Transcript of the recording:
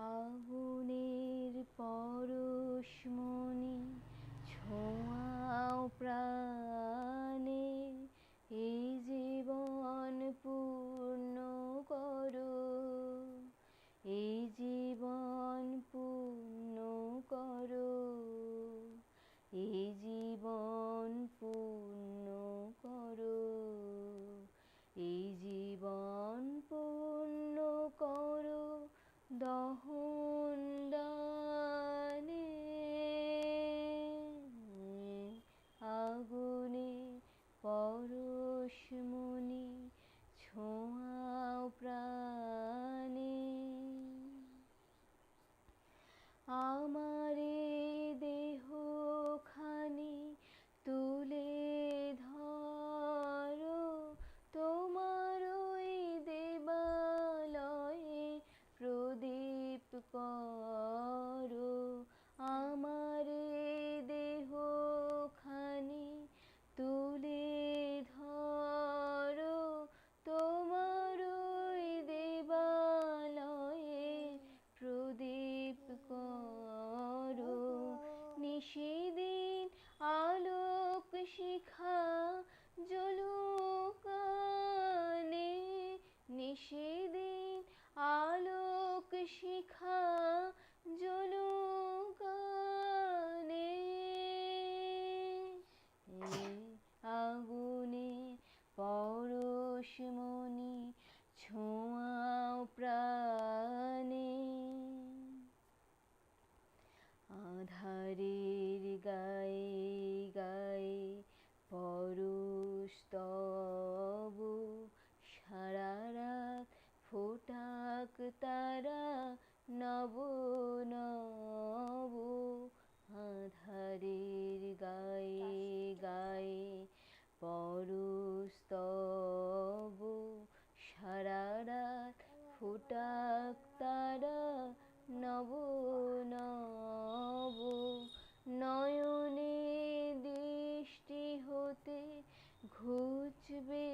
আগুনের পরশমণি ছোঁয়াও প্রাণে, এই জীবন পূর্ণ করো, এই জীবন পূর্ণ করো, এই জীবন পূর্ণ করো, এই জীবন পূর্ণ করো দহন দানে। আগুনে পরশমণি ছোঁয়াও প্রাণে, আমারে দেহখানি তুলে ধরো, তোমার ওই দেবালয়ে প্রদীপ করো। আমারে দেহখানি তুলে ধরো, তোমার ওই দেবালয়ে প্রদীপ করো। নিশিদিন আলোক শিখা জ্বলুক আনে, নিশিদিন আলোক শিখা জ্বলুক আনে। আগুনে পরশমণি ছোঁয়াও প্রাণে, আঁধারের গায়ে গায়ে পরশ তব, সারা রাত ফোটাক তারা নব নব। আঁধারের গায়ে গায়ে পরশ তব, সারা রাত ফোটাক তারা নব নব। নয়নে দৃষ্টি হতে ঘুচবে